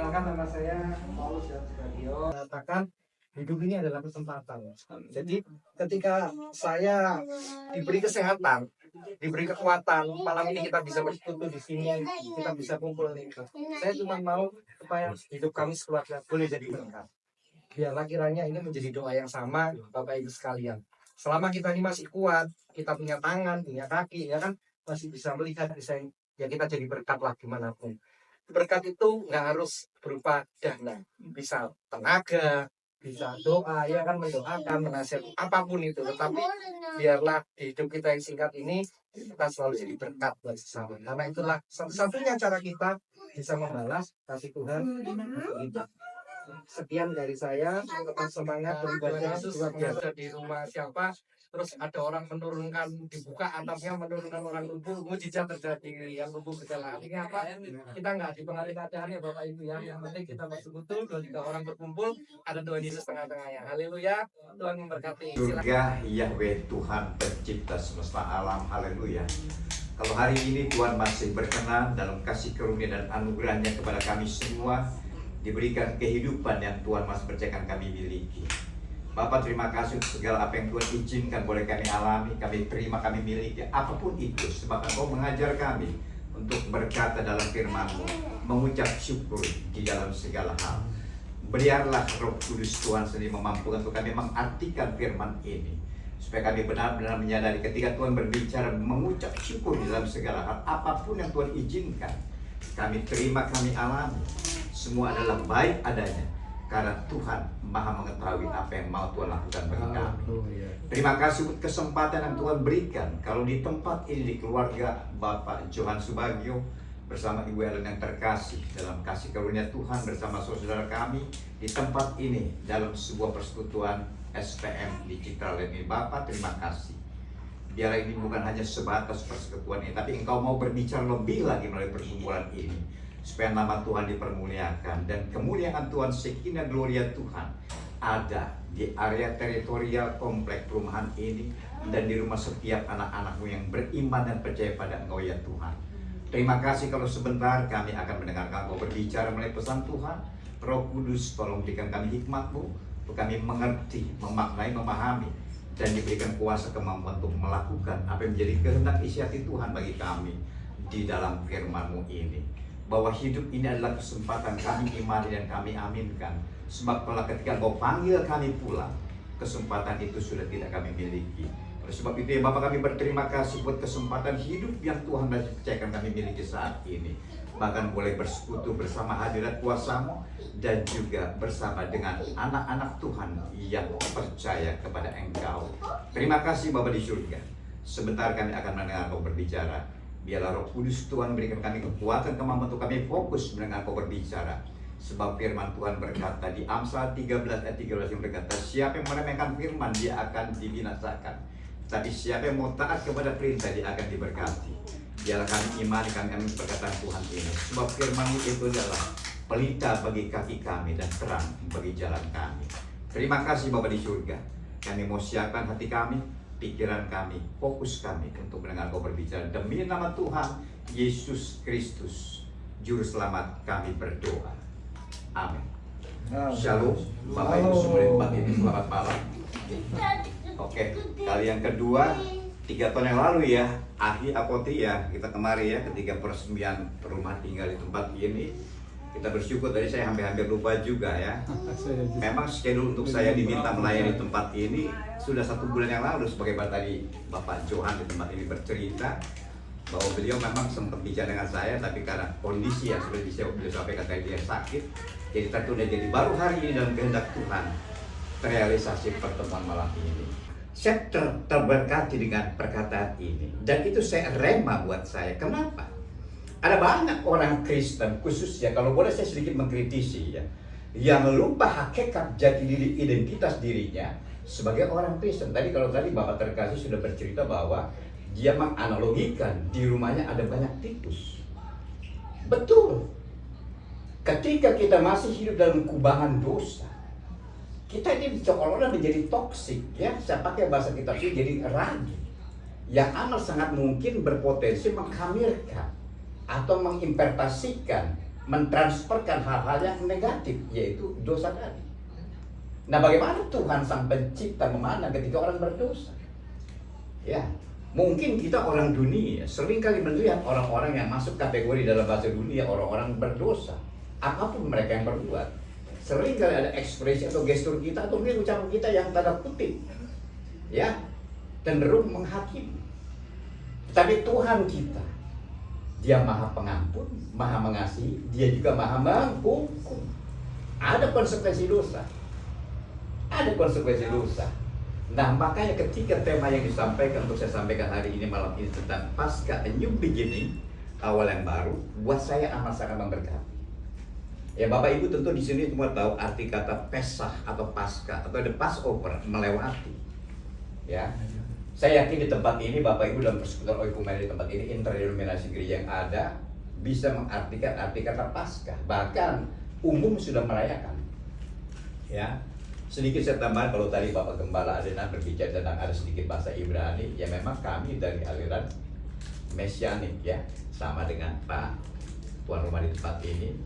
Perkenalkan, nama saya Paulus Yatsukadio. Katakan hidup ini adalah kesempatan. Jadi ketika saya diberi kesehatan, diberi kekuatan, malam ini kita bisa bersekutu di sini, kita bisa kumpul nih. Saya cuma mau supaya hidup kami sekeluarga boleh jadi berkah. Biarlah kiranya ini menjadi doa yang sama Bapak Ibu sekalian. Selama kita ini masih kuat, kita punya tangan, punya kaki, ya kan, masih bisa melihat, bisa ya kita jadi berkat lah dimanapun. Berkat itu nggak harus berupa dana, bisa tenaga, bisa doa, ya kan, mendoakan, menasihati, apapun itu. Tetapi biarlah di hidup kita yang singkat ini kita selalu jadi berkat buat sesama. Karena itulah satu-satunya cara kita bisa membalas kasih Tuhan untuk kita. Sekian dari saya, tetap semangat beribadah luar biasa di rumah siapa. Terus ada orang menurunkan, dibuka atapnya menurunkan orang lumpuh, mujizat terjadi, yang lumpuh berjalan. Artinya apa? Kita nggak dipengaruhi keadaan ya Bapak Ibu ya. Yang penting kita bersekutu, 2-3 orang berkumpul, ada Tuhan Yesus tengah-tengahnya. Haleluya, Tuhan memberkati. Surga Yahweh Tuhan pencipta semesta alam, haleluya. Kalau hari ini Tuhan masih berkenan dalam kasih karunia dan anugerahnya kepada kami semua, diberikan kehidupan yang Tuhan masih percayakan kami miliki. Bapak, terima kasih untuk segala apa yang Tuhan izinkan boleh kami alami, kami terima, kami miliki, apapun itu, sebab Engkau mengajar kami untuk berkata dalam firman-Mu, mengucap syukur di dalam segala hal. Biarlah Roh Kudus Tuhan sendiri memampukan untuk kami mengartikan firman ini, supaya kami benar-benar menyadari ketika Tuhan berbicara mengucap syukur di dalam segala hal, apapun yang Tuhan izinkan, kami terima, kami alami. Semua adalah baik adanya, karena Tuhan Maha mengetahui apa yang mau Tuhan lakukan bagi kami. Terima kasih untuk kesempatan yang Tuhan berikan. Kalau di tempat ini, di keluarga Bapak Johan Subagio bersama Ibu Ellen yang terkasih dalam kasih karunia Tuhan, bersama saudara kami di tempat ini dalam sebuah persekutuan SPM di Citraland ini, Bapak terima kasih. Biar ini bukan hanya sebatas persekutuan ini, tapi Engkau mau berbicara lebih lagi melalui perkumpulan ini, supaya nama Tuhan dipermuliakan dan kemuliaan Tuhan, Shekinah Gloria Tuhan ada di area teritorial komplek perumahan ini dan di rumah setiap anak-anakmu yang beriman dan percaya pada Engkau ya Tuhan. Terima kasih kalau sebentar kami akan mendengarkan Engkau berbicara melalui pesan Tuhan. Roh Kudus, tolong berikan kami hikmat-Mu untuk kami mengerti, memaknai, memahami, dan diberikan kuasa kemampuan untuk melakukan apa yang menjadi kehendak isi hati Tuhan bagi kami di dalam firman-Mu ini. Bahwa hidup ini adalah kesempatan kami imani dan kami aminkan. Sebab kalau ketika Engkau panggil kami pulang, kesempatan itu sudah tidak kami miliki. Oleh sebab itu ya Bapak, kami berterima kasih buat kesempatan hidup yang Tuhan masih percayakan kami miliki saat ini. Bahkan boleh bersekutu bersama hadirat kuasa-Mu dan juga bersama dengan anak-anak Tuhan yang percaya kepada Engkau. Terima kasih Bapak di surga. Sebentar kami akan mendengar Engkau berbicara. Biarlah Roh Kudus Tuhan berikan kami kekuatan, kemampuan untuk kami fokus mendengar Kau berbicara. Sebab firman Tuhan berkata di Amsal 13 ayat 13 yang berkata, siapa yang meremehkan firman dia akan dibinasakan, tapi siapa yang mau taat kepada perintah dia akan diberkati. Biarlah kami imani, kami amin perkataan Tuhan ini. Sebab firman itu adalah pelita bagi kaki kami dan terang bagi jalan kami. Terima kasih Bapa di surga. Kami mau siapkan hati kami, pikiran kami, fokus kami untuk mendengar Kau berbicara. Demi nama Tuhan Yesus Kristus, Juru Selamat, kami berdoa. Amin. Shalom, Bapak Ibu semua di tempat ini, selamat malam. Oke, kali yang kedua, 3 tahun yang lalu ya, Ahi Apoti ya, kita kemari ya, ketika peresmian rumah tinggal di tempat ini. Kita bersyukur, tadi saya hampir lupa juga ya. Memang schedule untuk saya diminta melayani tempat ini sudah 1 bulan yang lalu, sebagai tadi Bapak Johan di tempat ini bercerita bahwa beliau memang sempat bicara dengan saya, tapi karena kondisi yang sudah beliau sampaikan tadi, dia sakit, jadi tertunda. Jadi baru hari ini dalam kehendak Tuhan terrealisasi pertemuan malam ini. Saya terberkati dengan perkataan ini, dan itu saya rema buat saya. Kenapa? Ada banyak orang Kristen, khususnya kalau boleh saya sedikit mengkritisi ya, yang lupa hakikat jati diri, identitas dirinya sebagai orang Kristen. Tadi Bapak terkasih sudah bercerita bahwa dia menganalogikan di rumahnya ada banyak tikus. Betul. Ketika kita masih hidup dalam kubangan dosa, kita ini seolah-olah menjadi toksik ya. Saya pakai bahasa kita sih jadi ragi, yang amat sangat mungkin berpotensi mengkhamirkan atau mengimpartasikan mentransferkan hal-hal yang negatif, yaitu dosa tadi. Nah, bagaimana Tuhan Sang Pencipta memandang ketika orang berdosa? Ya, mungkin kita orang dunia sering kali melihat orang-orang yang masuk kategori dalam bahasa dunia orang-orang berdosa. Apapun mereka yang berbuat, sering kali ada ekspresi atau gestur kita atau mungkin ucapan kita yang tanda kutip, ya, cenderung menghakimi. Tapi Tuhan kita, Dia Maha Pengampun, Maha Mengasihi, Dia juga Maha Menghukum. Ada konsekuensi dosa. Ada konsekuensi dosa. Nah, makanya ketika tema yang disampaikan untuk saya sampaikan hari ini malam ini tentang Paskah, a new beginning, awal yang baru, buat saya amat sangat memberkati. Ya, Bapak Ibu tentu di sini semua tahu arti kata Pesah atau Paskah atau the Passover, melewati. Ya. Saya yakin di tempat ini Bapak Ibu dalam persekutuan oikumene di tempat ini interdenominasi gereja yang ada bisa mengartikan arti kata Paskah, bahkan umum sudah merayakan. Ya. Sedikit saya tambahkan, kalau tadi Bapak Gembala Adena berbicara tentang ada sedikit bahasa Ibrani, ya memang kami dari aliran Mesianik, ya, sama dengan Pak Tuan Rumah di tempat ini,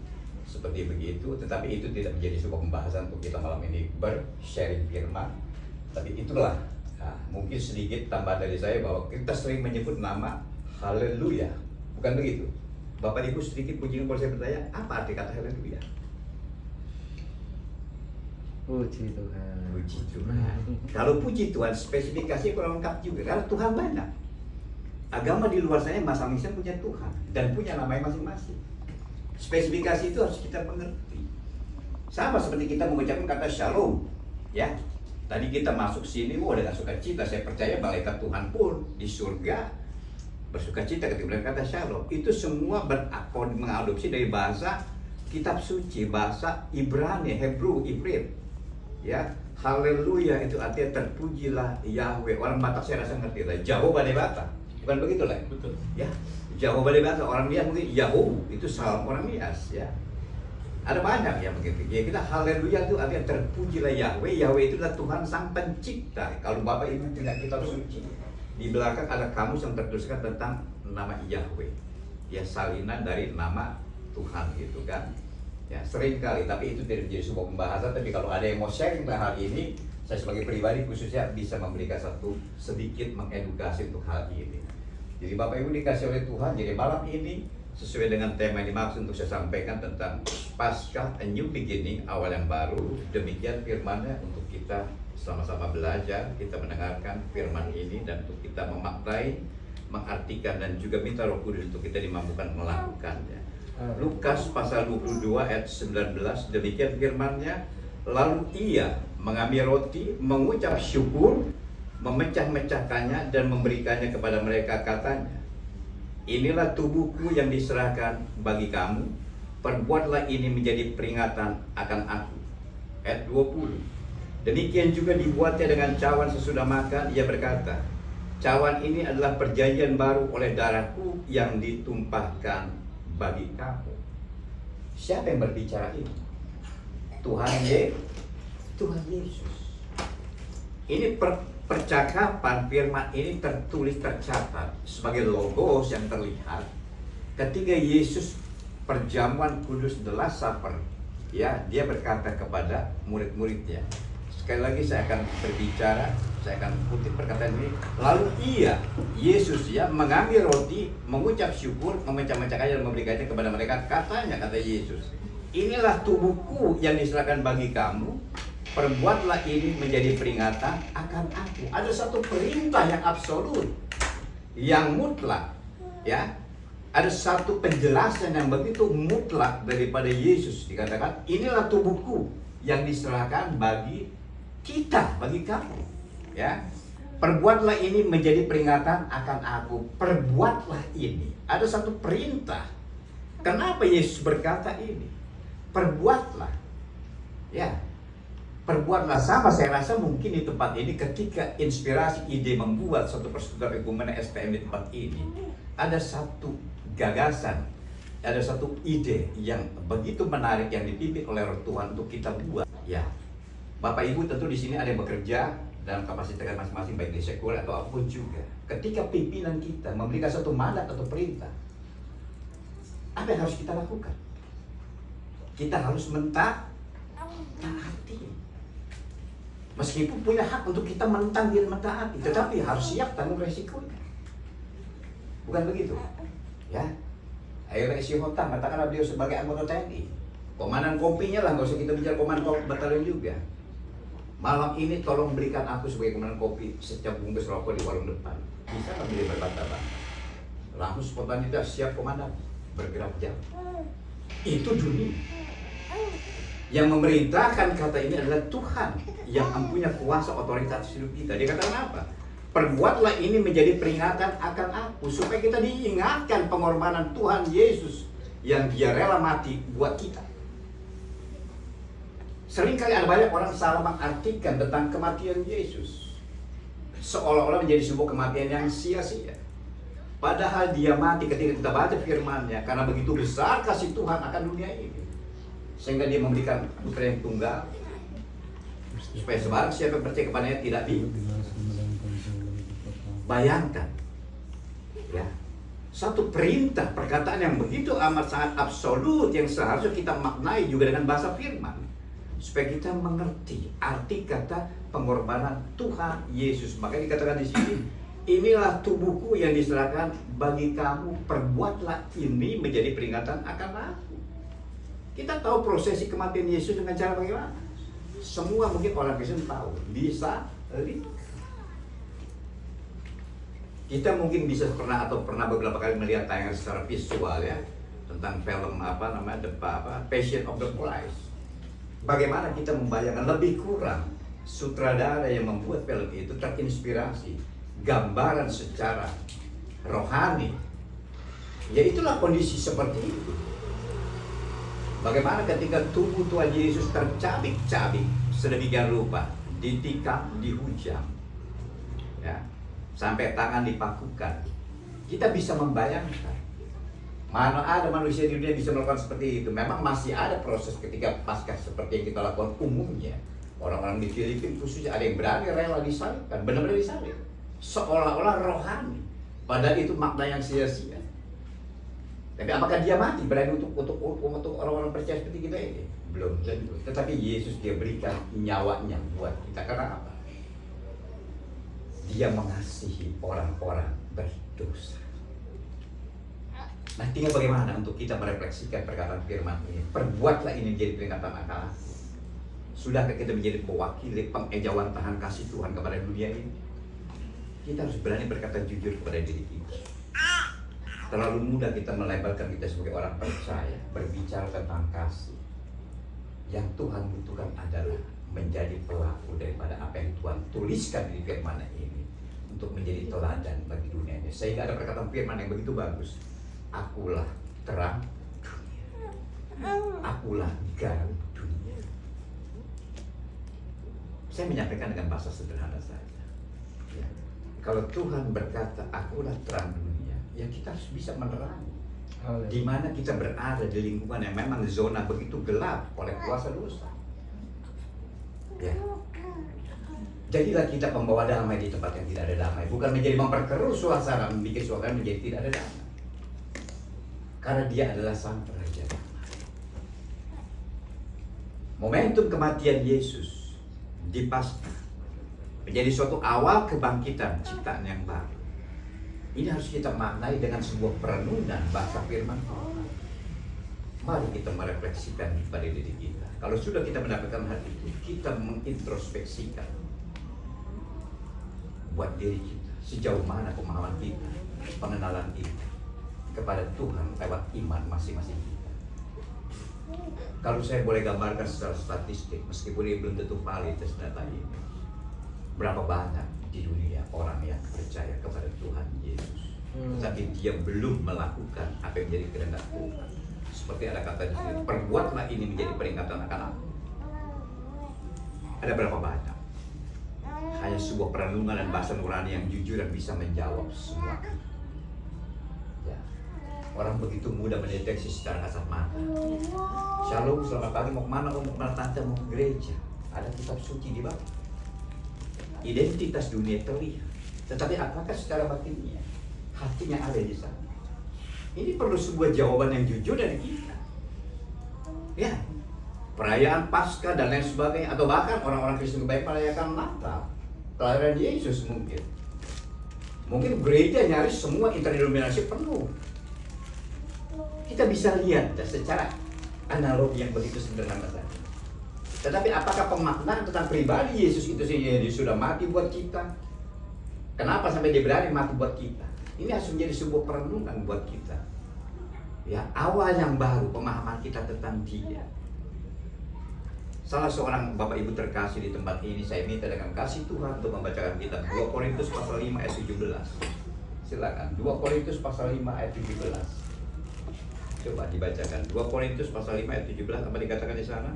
seperti begitu. Tetapi itu tidak menjadi sebuah pembahasan untuk kita malam ini bersharing firman. Tapi itulah, nah, mungkin sedikit tambahan dari saya bahwa kita sering menyebut nama Haleluya, bukan begitu? Bapak Ibu sedikit puji kalau saya bertanya, apa arti kata Haleluya? Puji Tuhan. Puji Tuhan. Kalau puji Tuhan, spesifikasi kurang lengkap juga. Karena Tuhan banyak. Agama di luar sana masing-masing punya Tuhan dan punya namanya masing-masing. Spesifikasi itu harus kita mengerti. Sama seperti kita mengucapkan kata Shalom, ya. Tadi kita masuk sini, dengan sukacita. Saya percaya malaikat Tuhan pun di surga bersukacita ketika bilang kata Shalom. Itu semua mengadopsi dari bahasa kitab suci, bahasa Ibrani, Hebrew, Ibrit. Ya, haleluya itu artinya terpujilah Yahweh. Orang Batak saya rasa ngerti lah, Jehovah de Batak. Bukan begitu lah? Betul. Ya, Jehovah de Batak. Orang Nias mungkin Yahoo, itu salam orang Nias, ya. Ada banyak yang begitu. Ya, kita haleluya itu artinya terpujilah Yahweh. Yahweh itu adalah Tuhan Sang Pencipta. Kalau Bapak Ibu punya kitab suci, di belakang ada kamus yang tertuliskan tentang nama Yahweh. Ya, salinan dari nama Tuhan gitu kan. Ya, sering kali, tapi itu tidak menjadi sebuah pembahasan. Tapi kalau ada yang mau sharing tentang hal ini, saya sebagai pribadi khususnya bisa memberikan satu sedikit mengedukasi untuk hal ini. Jadi Bapak Ibu dikasih oleh Tuhan, jadi malam ini sesuai dengan tema yang dimaksud untuk saya sampaikan tentang Paskah, a new beginning, awal yang baru. Demikian firman-Nya untuk kita sama-sama belajar, kita mendengarkan firman ini dan untuk kita memaknai, mengartikan dan juga minta Roh Kudus untuk kita dimampukan melakukannya. Lukas pasal 22 ayat 19, demikian firman-Nya, lalu ia mengambil roti, mengucap syukur, memecah-mecahkannya dan memberikannya kepada mereka, katanya, inilah tubuhku yang diserahkan bagi kamu, perbuatlah ini menjadi peringatan akan aku. Ayat 20, demikian juga dibuatnya dengan cawan sesudah makan. Ia berkata, cawan ini adalah perjanjian baru oleh darahku yang ditumpahkan bagi kamu. Siapa yang berbicara ini? Tuhan Yesus. Ini percakapan firman ini tertulis, tercatat sebagai logos yang terlihat ketika Yesus perjamuan kudus, the Last Supper. Ya, dia berkata kepada murid-muridnya. Sekali lagi saya akan berbicara, saya akan kutip perkataan ini. Lalu Yesus mengambil roti, mengucap syukur, memecah-mecahkannya dan memberikannya kepada mereka. Katanya, kata Yesus, inilah tubuhku yang diserahkan bagi kamu, perbuatlah ini menjadi peringatan akan aku. Ada satu perintah yang absolut, yang mutlak, ya. Ada satu penjelasan yang begitu mutlak daripada Yesus. Dikatakan, inilah tubuhku yang diserahkan bagi kita, bagi kamu, ya. Perbuatlah ini menjadi peringatan akan aku. Perbuatlah ini. Ada satu perintah. Kenapa Yesus berkata ini? Perbuatlah, ya. Perbuatlah. Sama saya rasa mungkin di tempat ini ketika inspirasi ide membuat suatu persekutuan ekumene SPM di tempat ini, ada satu gagasan, ada satu ide yang begitu menarik yang dipimpin oleh Roh Tuhan untuk kita buat, ya. Bapak Ibu tentu di sini ada yang bekerja dalam kapasitas masing-masing, baik di sekuler atau apapun juga. Ketika pimpinan kita memberikan satu mandat atau perintah, apa yang harus kita lakukan? kita harus mentaati. Meskipun punya hak untuk kita menentang dia mentaati, tetapi harus siap tanggung resikonya. Bukan begitu? Ya. Ayo isi Hotang, katakanlah beliau sebagai anggota TNI. Komandan kompinya lah, nggak usah kita bicara komandan batalion juga. Malam ini tolong belikan aku sebagai komandan kopi setiap bungkus rokok di warung depan. Bisa nggak beli berbata-bata? Langsung spontan tidak siap komandan, bergerak jam. Itu dunia. Yang memerintahkan kata ini adalah Tuhan yang mempunyai kuasa otoritas hidup kita. Dia katakan apa? Perbuatlah ini menjadi peringatan akan aku, supaya kita diingatkan pengorbanan Tuhan Yesus yang dia rela mati buat kita. Seringkali ada banyak orang salah mengartikan tentang kematian Yesus, seolah-olah menjadi sebuah kematian yang sia-sia. Padahal dia mati ketika kita baca firman-Nya, karena begitu besar kasih Tuhan akan dunia ini, sehingga dia memberikan putra yang tunggal, supaya sebarang siapa yang percaya kepadanya tidak bayangkan, ya, satu perintah perkataan yang begitu amat sangat absolut yang seharusnya kita maknai juga dengan bahasa firman, supaya kita mengerti arti kata pengorbanan Tuhan Yesus. Makanya dikatakan di sini, inilah tubuhku yang diserahkan bagi kamu, perbuatlah ini menjadi peringatan akan aku. Kita tahu prosesi kematian Yesus dengan cara bagaimana? Semua mungkin orang Kristen tahu, bisa lihat. Kita mungkin bisa pernah beberapa kali melihat tayangan secara visual ya tentang film Passion of the Christ. Bagaimana kita membayangkan lebih kurang sutradara yang membuat film itu terinspirasi gambaran secara rohani. Ya itulah kondisi seperti itu. Bagaimana ketika tubuh Tuhan Yesus tercabik-cabik sedemikian rupa, ditikam, dihujam, ya, sampai tangan dipakukan. Kita bisa membayangkan, mana ada manusia di dunia bisa melakukan seperti itu. Memang masih ada proses ketika Paskah seperti yang kita lakukan umumnya. Orang-orang di Filipina khususnya ada yang berani rela disalibkan, benar-benar disalib, seolah-olah rohani. Padahal itu makna yang sia-sia. Tapi apakah dia mati berani untuk orang-orang percaya seperti kita ini? Belum tentu. Tetapi Yesus dia berikan nyawanya buat kita. Karena apa? Dia mengasihi orang-orang berdosa. Nah, tinggal bagaimana untuk kita merefleksikan perkataan firman ini. Perbuatlah ini menjadi peringatan akan aku. Sudahkah kita menjadi pewakili pengejauhan tahan kasih Tuhan kepada dunia ini? Kita harus berani berkata jujur kepada diri kita. Terlalu mudah kita melebalkan kita sebagai orang percaya berbicara tentang kasih. Yang Tuhan butuhkan adalah menjadi pelaku daripada apa yang Tuhan tuliskan di firman ini untuk menjadi teladan bagi dunia ini. Sehingga ada perkataan firman yang begitu bagus. Akulah terang dunia. Akulah garam dunia. Saya menyampaikan dengan bahasa sederhana saja. Ya. Kalau Tuhan berkata, akulah terang dunia, ya kita harus bisa menerangi. Di mana kita berada di lingkungan yang memang zona begitu gelap oleh kuasa dosa. Ya. Jadilah kita pembawa damai di tempat yang tidak ada damai. Bukan menjadi memperkeruh suasana, membuat suasana menjadi tidak ada damai. Karena dia adalah sang Raja damai. Momentum kematian Yesus di Paskah menjadi suatu awal kebangkitan ciptaan yang baru. Ini harus kita maknai dengan sebuah perenungan bahasa firman Tuhan. Mari kita merefleksikan pada diri kita. Kalau sudah kita mendapatkan hal itu, kita mengintrospeksikan buat diri kita sejauh mana pemahaman kita, pengenalan kita kepada Tuhan lewat iman masing-masing kita. Kalau saya boleh gambarkan secara statistik, meskipun ini belum tentu valid data ini, berapa banyak di dunia orang yang percaya kepada Tuhan Yesus, tetapi dia belum melakukan apa yang menjadi kehendak Tuhan. Seperti ada kata di sini, perbuatlah ini menjadi peringatan akan aku. Ada berapa banyak? Hanya sebuah perenungan dan bahasa nurani yang jujur dan bisa menjawab semua. Ya. Orang begitu mudah mendeteksi secara kasat mata. Shalom, selamat pagi, mau kemana? Mau kemana tante? Mau ke gereja. Ada kitab suci di bawah. Identitas dunia terlihat, tetapi apakah secara batinnya hatinya ada di sana? Ini perlu sebuah jawaban yang jujur dari kita. Ya, perayaan Paskah dan lain sebagainya, atau bahkan orang-orang Kristen kebanyakan merayakan Natal, kelahiran Yesus mungkin. Mungkin gereja nyaris semua interdenominasi penuh. Kita bisa lihat secara analogi yang begitu sederhana saja. Tetapi apakah pemaknaan tentang pribadi Yesus itu sendiri, dia sudah mati buat kita? Kenapa sampai dia berani mati buat kita? Ini harus menjadi sebuah perenungan buat kita. Ya, awal yang baru pemahaman kita tentang dia. Salah seorang Bapak Ibu terkasih di tempat ini, saya minta dengan kasih Tuhan untuk membacakan kitab 2 Korintus pasal 5 ayat 17. Silakan, 2 Korintus pasal 5 ayat 17. Coba dibacakan, 2 Korintus pasal 5 ayat 17, apa dikatakan di sana?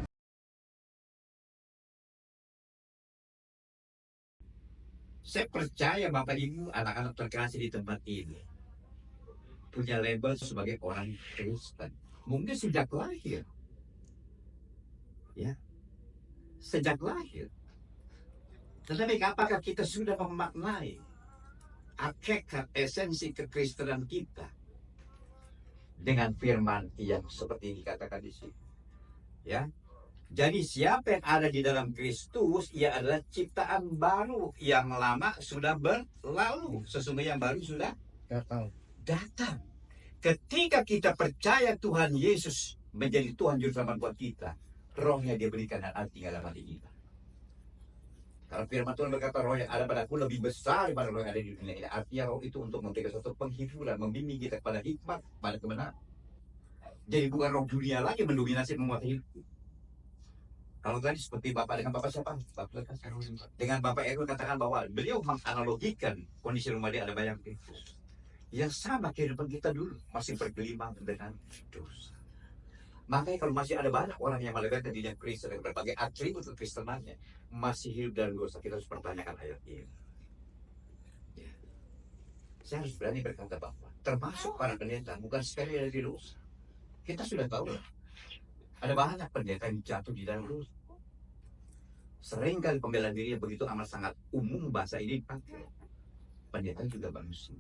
Saya percaya Bapak Ibu, anak-anak terkasih di tempat ini punya label sebagai orang Kristen. Mungkin sejak lahir. Ya, sejak lahir. Tetapi apakah kita sudah memaknai hakikat esensi kekristenan kita dengan firman yang seperti dikatakan di sini? Ya. Jadi siapa yang ada di dalam Kristus, ia adalah ciptaan baru. Yang lama sudah berlalu, sesungguhnya yang baru sudah datang. Ketika kita percaya Tuhan Yesus menjadi Tuhan Juru Selamat buat kita, Rohnya dia berikan dan arti dalam hati kita. Kalau firman Tuhan berkata, roh yang ada padaku lebih besar daripada roh yang ada di dunia ini. Artinya roh itu untuk memberikan suatu penghiburan, membimbing kita kepada hikmat, pada kebenaran. Jadi bukan roh dunia lagi mendominasi menguasai hidup. Kalau tadi seperti Bapak dengan Bapak siapa? Dengan Bapak Erwin katakan bahwa beliau menganalogikan kondisi rumah dia ada banyak tikus. Yang sama kehidupan kita dulu, masih bergelimang dengan dosa. Makanya kalau masih ada banyak orang yang meletakkan dirinya Kristen dengan berbagai atribut kekristenannya, masih hidup dalam dosa, kita harus pertanyakan ayat ini. Ya. Saya harus berani berkata bahwa termasuk para pendeta bukan sekali dari dosa. Kita sudah tahu lah, ada banyak pendeta yang jatuh di dalam dosa. Seringkali pembelaan diri yang begitu amat sangat umum bahasa ini dipakai. Pendeta juga manusia.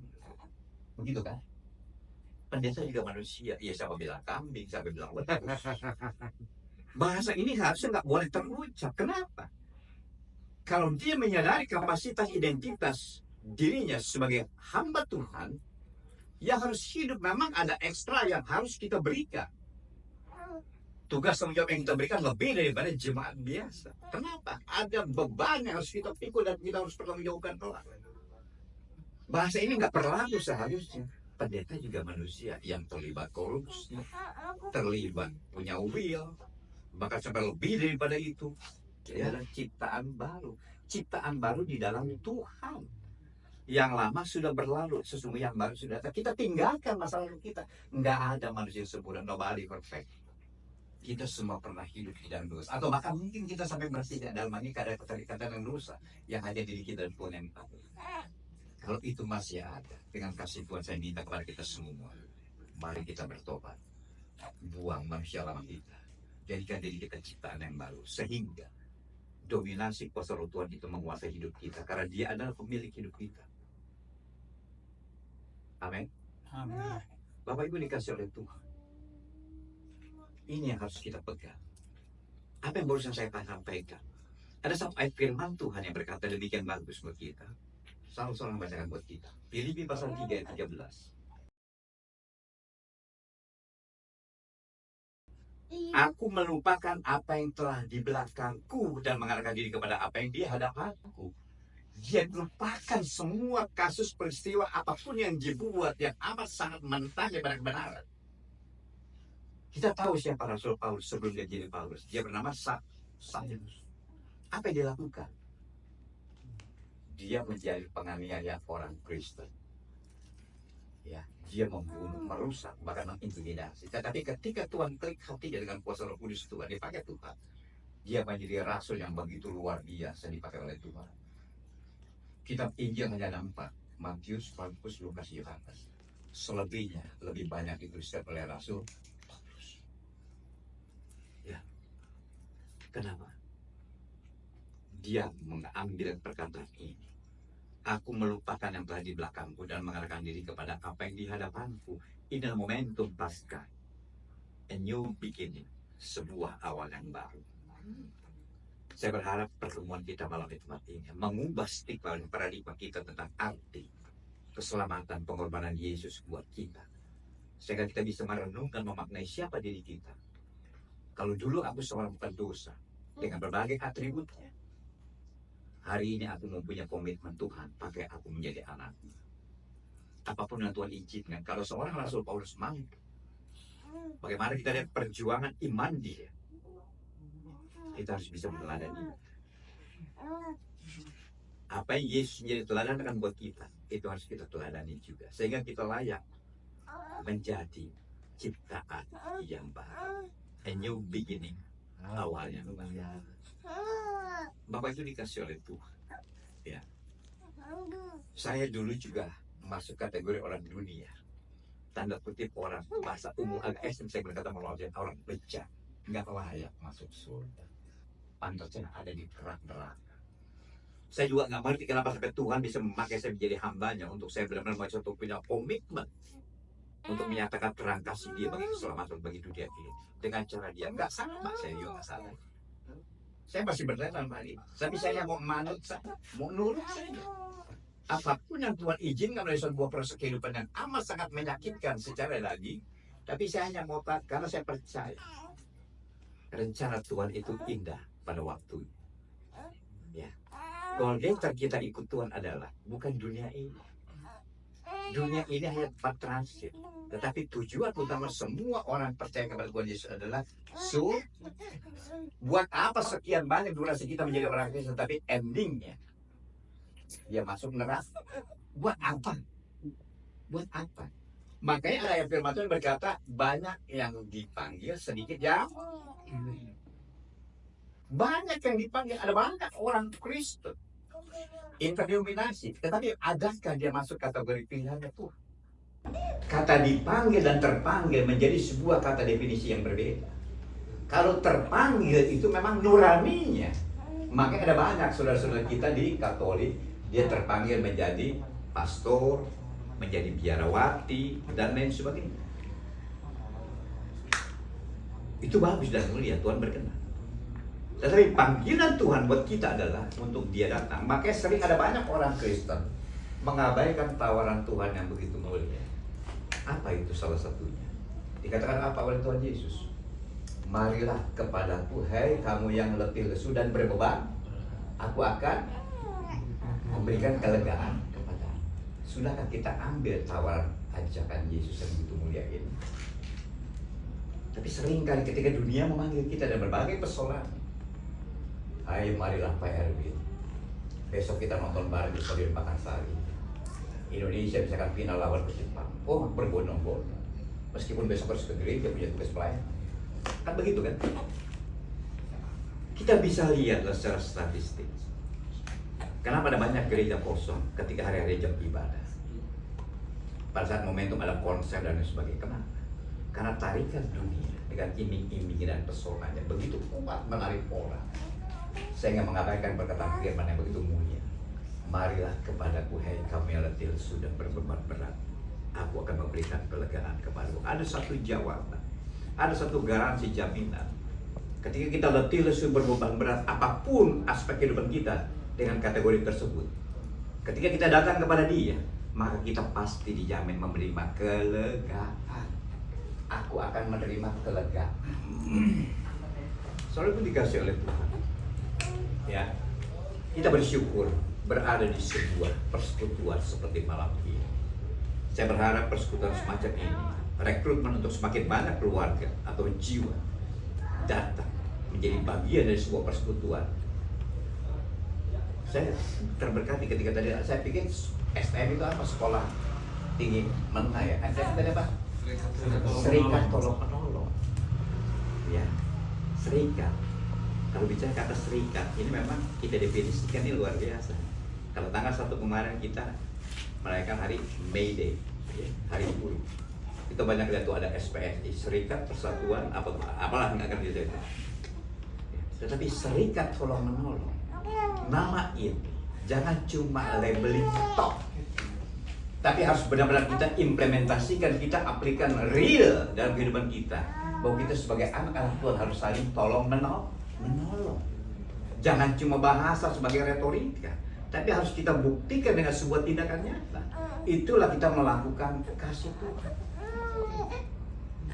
Begitu kan? Pendeta juga manusia. Ya siapa bilang kambing, siapa bilang wedus. Bahasa ini harusnya nggak boleh terucap. Kenapa? Kalau dia menyadari kapasitas identitas dirinya sebagai hamba Tuhan, yang harus hidup memang ada ekstra yang harus kita berikan. Tugas tanggung jawab yang kita berikan lebih daripada jemaat biasa. Kenapa? Ada beban yang harus kita pikul dan kita harus bertanggungjawabkan kelak. Bahasa ini nggak berlaku seharusnya. Pendeta juga manusia yang terlibat korupsi, terlibat punya will, bahkan sampai lebih daripada itu. Dia adalah ciptaan baru. Ciptaan baru di dalam Tuhan. Yang lama sudah berlalu, sesungguhnya yang baru sudah datang. Kita tinggalkan masa lalu kita. Nggak ada manusia sempurna, nobody perfect. Kita semua pernah hidup di dalam dosa. Atau bahkan mungkin kita sampai merasa tidak dalam ini karena keterikatan dengan dosa yang hanya diri kita dan Tuhan yang tahu. Kalau itu masih ada, dengan kasih Tuhan saya minta kepada kita semua, mari kita bertobat. Buang manusia lama kita. Jadikan diri kita ciptaan yang baru. Sehingga dominasi kuasa roh Tuhan itu menguasai hidup kita. Karena dia adalah pemilik hidup kita. Amin. Amin. Bapak Ibu dikasih oleh Tuhan. Ini yang harus kita pegang. Apa yang barusan saya sampaikan? Ada satu ayat firman Tuhan yang berkata demikian bagus buat kita. Salah-salah bacakan buat kita. Filipi pasal 3 ayat 13. Aku melupakan apa yang telah di belakangku dan mengarahkan diri kepada apa yang di hadapanku. Dia melupakan semua kasus peristiwa apapun yang dibuat yang amat sangat mentah daripada kebenaran. Kita tahu siapa Rasul Paulus sebelum dia jadi Paulus. Dia bernama Saulus. Apa yang dia lakukan? Dia menjadi penganiaya orang Kristen. Ya, dia membunuh, merusak, bahkan mengintimidasi. Tetapi ketika Tuhan klik hatinya dengan kuasa Roh Kudus Tuhan, dipakai Tuhan. Dia menjadi rasul yang begitu luar biasa dipakai oleh Tuhan. Kitab Injil hanya ada 4. Matius, Markus, Lukas, Yohanes. Selebihnya lebih banyak dituliskan oleh Rasul Paulus. Ya. Kenapa? Dia mengambil perkataan ini. Aku melupakan yang telah di belakangku dan mengarahkan diri kepada apa yang di hadapanku. Ini adalah momentum Paskah. A new beginning. Sebuah awal yang baru. Saya berharap pertemuan kita malam ini mengubah stigma dan paradigma kita tentang arti keselamatan pengorbanan Yesus buat kita. Sehingga kita bisa merenungkan memaknai siapa diri kita. Kalau dulu aku seorang pendosa dengan berbagai atributnya, hari ini aku mempunyai komitmen Tuhan pakai aku menjadi anaknya. Apapun yang Tuhan izinkan, kalau seorang Rasul Paulus mampu, bagaimana kita lihat perjuangan iman dia, kita harus bisa meneladani. Apa yang Yesus menjadi teladan buat kita, itu harus kita teladani juga, sehingga kita layak menjadi ciptaan yang baru, a new beginning, awalnya. Bapak itu dikasih oleh Tuhan. Ya. Saya dulu juga masuk kategori orang dunia, tanda kutip orang bahasa umum agak ekstrim, saya berkata melalui orang bejat, nggak layak masuk surga, pantasnya ada di neraka. Saya juga nggak mengerti kenapa sampai Tuhan bisa memakai saya menjadi hambanya untuk saya benar-benar untuk punya komitmen untuk menyatakan terang kasih dia bagi keselamatan bagi dunia ini dengan cara dia. Nggak sama, saya juga nggak salah. Saya masih bertanya sama ini, tapi saya mau manut saja, mau nurut saja. Apapun yang Tuhan izinkan oleh sebuah proses kehidupan yang amat sangat menyakitkan secara daging, tapi saya hanya mau taat karena saya percaya rencana Tuhan itu indah pada waktu. Ya, goal kita ikut Tuhan adalah bukan dunia ini. Dunia ini hanya tempat transit, tetapi tujuan utama semua orang percaya kepada Tuhan Yesus adalah buat apa sekian banyak durasi kita menjadi orang Kristen, tapi endingnya dia masuk neraka. Buat apa? Buat apa? Makanya ayat firman Tuhan berkata, banyak yang dipanggil, sedikit yang banyak yang dipanggil. Ada banyak orang Kristen interdenominasi, tetapi adakah dia masuk kategori pilihannya Tuhan? Kata dipanggil dan terpanggil menjadi sebuah kata definisi yang berbeda. Kalau terpanggil itu memang nuraninya. Makanya ada banyak saudara-saudara kita di Katolik, dia terpanggil menjadi pastor, menjadi biarawati, dan lain sebagainya. Itu bagus dan mulia, Tuhan berkenan. Tetapi panggilan Tuhan buat kita adalah untuk dia datang. Makanya sering ada banyak orang Kristen mengabaikan tawaran Tuhan yang begitu mulia. Apa itu salah satunya? Dikatakan apa oleh Tuhan Yesus? Marilah kepadaku, hai kamu yang letih lesu dan berbeban, aku akan memberikan kelegaan kepada. Sudahkah kita ambil tawaran ajakan Yesus yang begitu mulia ini? Tapi seringkali ketika dunia memanggil kita dan berbagai persoalan, hai marilah Pak Erwin, besok kita nonton bareng di Stadion Pakansari, Indonesia misalkan final lawan ke Jepang. Oh, berbondong-bondong, meskipun besok harus ke gereja punya tugas pelayan. Kan begitu kan? Kita bisa lihatlah secara statistik, kenapa ada banyak gereja kosong ketika hari-hari jam ibadah, pada saat momentum ada konser dan sebagainya. Kenapa? Karena tarikan dunia dengan iming-iming dan pesonanya begitu kuat menarik orang, sehingga mengabaikan perkataan firman yang begitu mulia. Marilah kepadaku, hai kamu yang letih sudah berbeban berat, aku akan memberikan kelegaan kepadamu. Ada satu jawaban, ada satu garansi jaminan. Ketika kita letih lesu berbeban berat, apapun aspek kehidupan kita dengan kategori tersebut, ketika kita datang kepada Dia, maka kita pasti dijamin menerima kelegaan. Aku akan menerima kelegaan. Soalnya itu dikasih oleh Tuhan. Ya, kita bersyukur berada di sebuah persekutuan seperti malam ini. Saya berharap persekutuan semacam ini, rekrutmen untuk semakin banyak keluarga atau jiwa datang menjadi bagian dari sebuah persekutuan. Saya terberkati ketika tadi saya pikir STM itu apa, sekolah tinggi menengah ya. STM tadi apa? Serikat tolong menolong. Ya, serikat. Kalau bicara kata serikat, ini memang kita definisikan ini luar biasa. Kalau tanggal 1 kemarin kita merayakan hari May Day, ya, hari buruh. Itu banyak lihat tuh ada SPSI, Serikat Persatuan apalah nggak ngerti itu. Ya, tetapi serikat tolong menolong. Nama ini jangan cuma labeling top, tapi harus benar-benar kita implementasikan, kita aplikasikan real dalam kehidupan kita. Bahwa kita sebagai anak-anak Tuhan harus saling tolong menolong. Jangan cuma bahasa sebagai retorika, tapi harus kita buktikan dengan sebuah tindakan nyata. Itulah kita melakukan kasih Tuhan.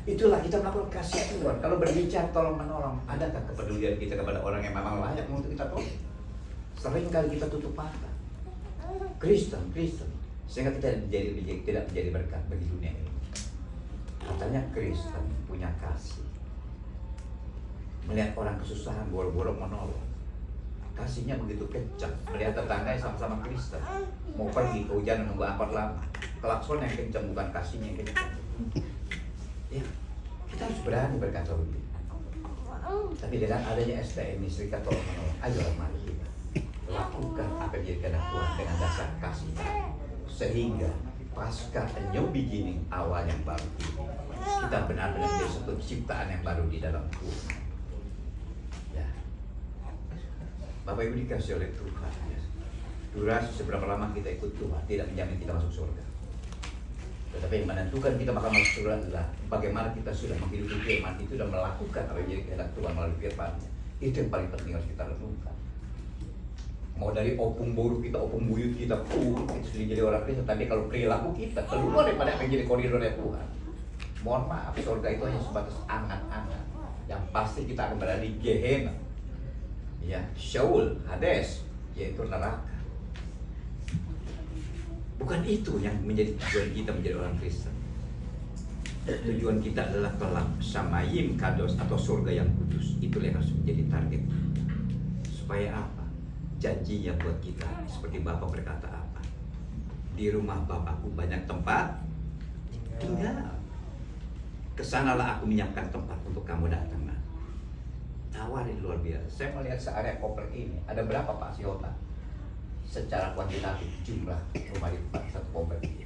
Itulah kita melakukan kasih Tuhan. Kalau berbicara tolong menolong, adakah kepedulian kita kepada orang yang memang layak untuk kita tolong? Seringkali kita tutup mata. Kristen, sehingga kita tidak menjadi berkat bagi dunia ini. Katanya Kristen punya kasih. Melihat orang kesusahan, boro-boro menolong. Kasihnya begitu kencang. Melihat tetangga yang sama-sama Kristen, mau pergi kehujanan nunggu angkot lama, klakson yang kencang, bukan kasihnya yang kencang. Ya, kita harus berani berkata begitu. Tapi dengan adanya STM Serikat Tolong Menolong, ayolah mari kita lakukan apa yang jadi kehendak Tuhan dengan dasar kasih, sehingga pasca a new beginning, awal yang baru ini, kita benar-benar menjadi satu ciptaan yang baru di dalam Tuhan. Ya, Bapak Ibu dikasih oleh Tuhan. Ya. Durasi seberapa lama kita ikut Tuhan tidak menjamin kita masuk surga. Tetapi yang menentukan kita bakal masuk surga adalah bagaimana kita sudah menghidupi firman itu dan melakukan apa yang jadi kehendak Tuhan melalui firman-Nya. Itu yang paling penting harus kita renungkan. Mau dari opung buruk kita, opung buyut kita pun itu sudah jadi orang Kristen. Tapi kalau perilaku kita keluar daripada apa yang jadi koridornya Tuhan, mohon maaf, surga itu hanya sebatas angan-angan. Yang pasti kita akan berada di Gehenna, ya, Sheol, Hades, yaitu neraka. Bukan itu yang menjadi tujuan kita menjadi orang Kristen. Tujuan kita adalah kelak Shamayim Kados atau surga yang kudus. Itulah yang harus menjadi target. Supaya apa? Janjinya buat kita seperti Bapak berkata apa? Di rumah Bapakku banyak tempat tinggal. Kesanalah aku menyiapkan tempat untuk kamu datang. Nah, tawarin luar biasa. Saya melihat searea komplek ini ada berapa Pak Siota? Secara kuantitatif jumlah rumah di satu komplek ini.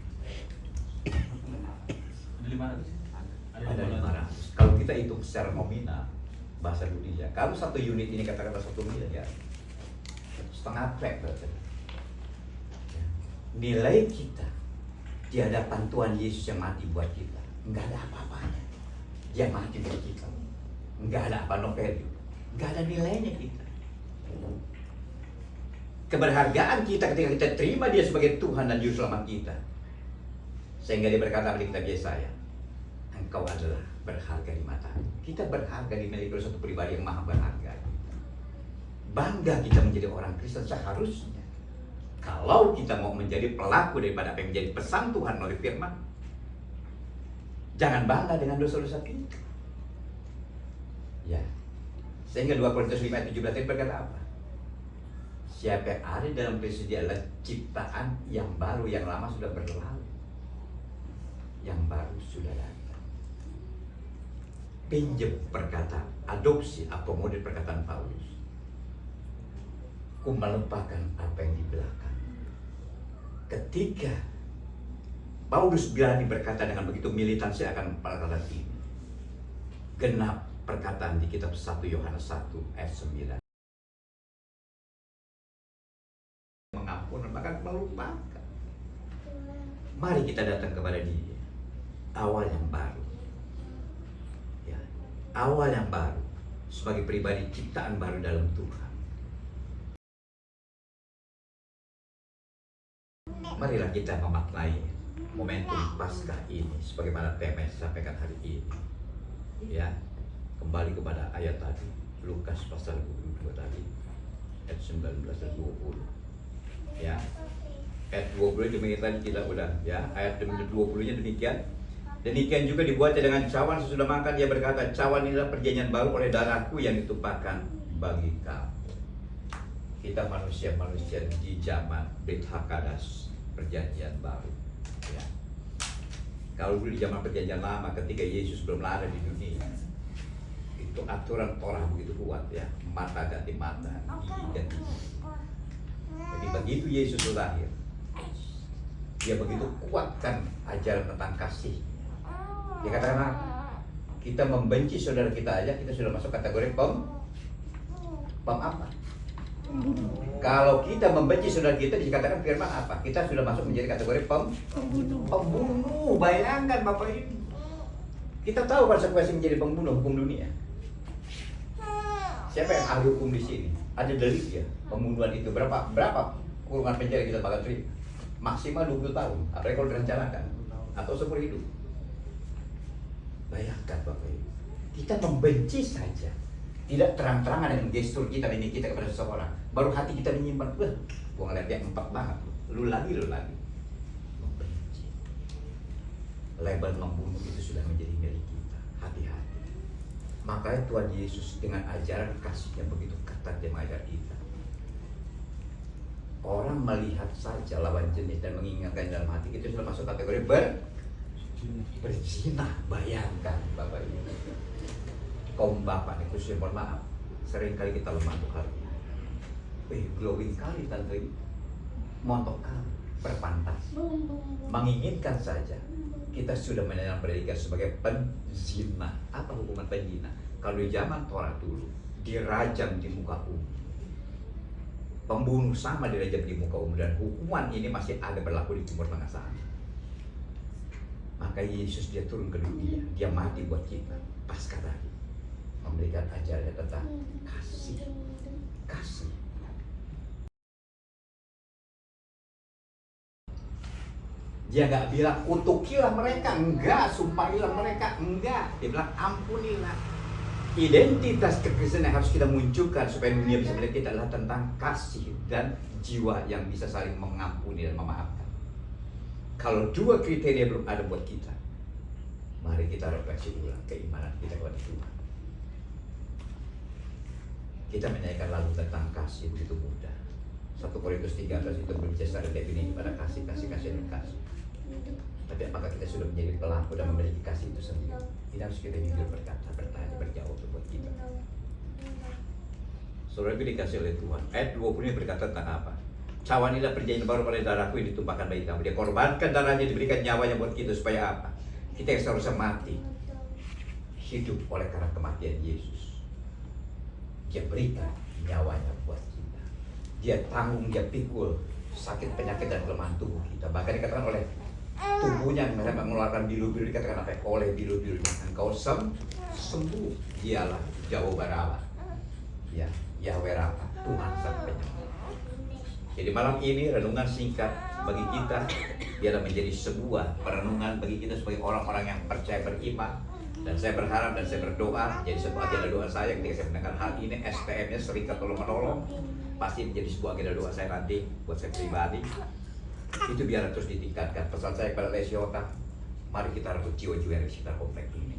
Ada 500. Kalau kita hitung secara nominal bahasa dunia, kalau satu unit ini katakanlah 1 miliar, setengah trek berarti. Nilai kita di hadapan Tuhan Yesus yang mati buat kita nggak ada apa-apanya. Dia mati buat kita, nggak ada apa, no value, nggak ada nilainya kita. Keberhargaan kita ketika kita terima Dia sebagai Tuhan dan Juru Selamat kita, sehingga Dia berkata pada kitab Yesaya, engkau adalah berharga di mata-Ku. Kita berharga dimiliki oleh satu pribadi yang maha berharga. Bangga kita menjadi orang Kristen seharusnya. Kalau kita mau menjadi pelaku daripada apa yang menjadi pesan Tuhan melalui firman, jangan bangga dengan dosa-dosa kita. Ya, sehingga 2 Korintus 5 ayat 17 ini berkata apa? Siapa yang ada dalam Kristus dia adalah ciptaan yang baru, yang lama sudah berlalu, yang baru sudah datang. Pinjam perkataan, adopsi, akomodir perkataan Paulus. Ku melupakan apa yang di belakang. Ketika Paulus berani berkata dengan begitu militansi akan perkataan ini, genap perkataan di kitab 1 Yohanes 1 ayat 9. Mengampun, bahkan melupakan. Mari kita datang kepada Dia. Awal yang baru. Ya, awal yang baru sebagai pribadi ciptaan baru dalam Tuhan. Marilah kita memaknai momentum Paskah ini sebagaimana tema yang saya sampaikan hari ini. Ya, kembali kepada ayat tadi, Lukas pasal 22 tadi, ayat 19 dan 20. Ya, ayat 20 demikian kita udah, ya, ayat 20-nya demikian. Demikian juga dibuatnya dengan cawan sesudah makan. Dia berkata, cawan inilah perjanjian baru oleh darahku yang ditumpahkan bagi kamu. Kita manusia-manusia di zaman Brit Hakadas, perjanjian baru. Ya. Kalau dulu di zaman perjanjian lama, ketika Yesus belum ada di dunia, itu aturan Torah begitu kuat, ya, mata ganti mata, gigi ganti gigi. Jadi begitu Yesus lahir, Dia begitu kuatkan ajaran tentang kasih. Dia katakan, kita membenci saudara kita aja, kita sudah masuk kategori pem apa? Kalau kita membenci saudara kita, dikatakan firman apa? Kita sudah masuk menjadi kategori pembunuh. Bayangkan Bapak Ibu. Kita tahu konsekuensi menjadi pembunuh hukum dunia. Siapa yang ahli hukum di sini? Ada delik ya, pembunuhan itu berapa kurungan penjara kita bakal terima? Maksimal 20 tahun, apalagi kalau direncanakan atau seumur hidup. Bayangkan Bapak Ibu, kita membenci saja, tidak terang-terangan dengan gestur kita ini kita kepada seseorang, baru hati kita menyimpan, gua ngeliat dia empat banget, lu lagi, membenci. Label membunuh itu sudah menjadi milik kita, hati-hati. Makanya Tuhan Yesus dengan ajaran kasihnya begitu ketat dia mengajar kita. Orang melihat saja lawan jenis dan mengingatkan dalam hati kita sudah masuk kategori berzina. Bayangkan Bapak Ibu, kaum bapak itu saya mohon maaf, sering kali kita lemah untuk hal ini. Glowing kali tante ini, montok kali, berpantas, menginginkan saja. Kita sudah menyanyikan predikat sebagai penzina. Apa hukuman penzina? Kalau di zaman Torah dulu, dirajam di muka umum. Pembunuh sama dirajam di muka umum, dan hukuman ini masih ada berlaku di Timur Tengah sana. Maka Yesus dia turun ke dunia, dia mati buat kita. Pasca tadi memberikan ajaran tentang kasih. Dia nggak bilang kutukilah mereka, enggak, sumpahilah mereka, enggak. Dia bilang ampunilah. Identitas kekristenan yang harus kita munculkan supaya dunia bisa melihat kita adalah tentang kasih dan jiwa yang bisa saling mengampuni dan memaafkan. Kalau dua kriteria belum ada buat kita, mari kita refleksi ulang keimanan kita kepada Tuhan. Kita menyanyikan lagu tentang kasih begitu mudah. 1 Korintus 13 itu berbicara secara definisi pada kasih dan kasih. Tapi apakah kita sudah menjadi pelaku dan memiliki kasih itu sendiri? Ini harus kita jujur berkata, bertanya, berjawab buat kita. Saudara dikasih oleh Tuhan. Ayat 20 ini berkata tentang apa? Cawanilah perjanjian baru pada darahku yang ditumpahkan bagi kamu. Dia korbankan darahnya, diberikan nyawanya buat kita supaya apa? Kita yang seharusnya mati, hidup oleh karena kematian Yesus. Dia berikan nyawanya buat kita. Dia tanggung, dia pikul sakit, penyakit, dan kelemahan tubuh kita. Bahkan dikatakan oleh tubuhnya yang mengeluarkan bilu-bilu, dikatakan apa? Oleh bilu-bilunya engkau sembuh. Dialah Jehovah Rafa, ya, Yahweh Rafa, Tuhan sang penyembuh. Jadi malam ini renungan singkat bagi kita biarlah menjadi sebuah perenungan bagi kita sebagai orang-orang yang percaya beriman. Dan saya berharap dan saya berdoa jadi sebuah agenda doa saya ketika saya mendengar hal ini. STM-nya serikat tolong menolong pasti menjadi sebuah agenda doa saya nanti buat saya pribadi. Itu biar terus ditingkatkan. Pesan saya kepada Lesiota, mari kita rebut jiwa-jiwa yang di sekitar komplek ini,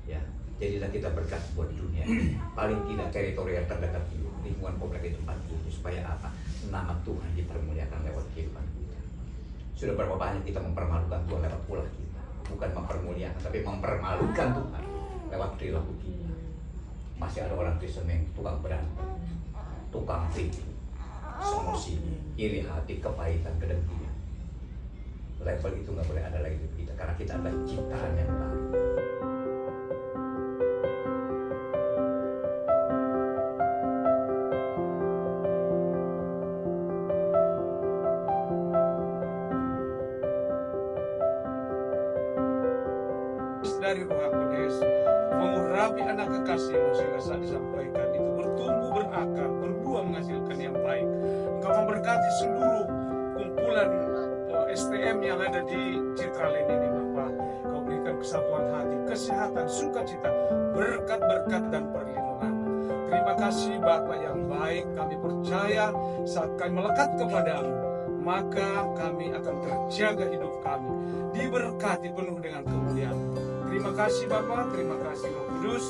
ya. Jadilah kita berkat buat dunia ini. Paling tidak teritorial terdekat di lingkungan komplek itu tempat ini, supaya apa? Nama Tuhan dipermuliakan lewat kehidupan kita. Sudah berapa banyak kita mempermalukan Tuhan lewat ulah kita, bukan mempermuliakan tapi mempermalukan Tuhan lewat perilaku kita. Masih ada orang Kristen yang tukang berantem, tukang tipu, emosi, iri hati, kepahitan, kedengkian. Level itu nggak boleh ada lagi di kita, karena kita adalah ciptaan yang baru. Dari Roh Kudus mengurapi anak kekasihmu sehingga saat disampaikan itu bertumbuh berakar, berbuah menghasilkan yang baik. Engkau memberkati seluruh kumpulan STM yang ada di Citraland ini, Bapak. Kau berikan kesatuan hati, kesehatan, sukacita, berkat-berkat dan perlindungan. Terima kasih Bapak yang baik. Kami percaya saat kami melekat kepadamu, maka kami akan terjaga hidup kami, diberkati penuh dengan kemuliaan. Terima kasih Bapak, terima kasih Roh Kudus.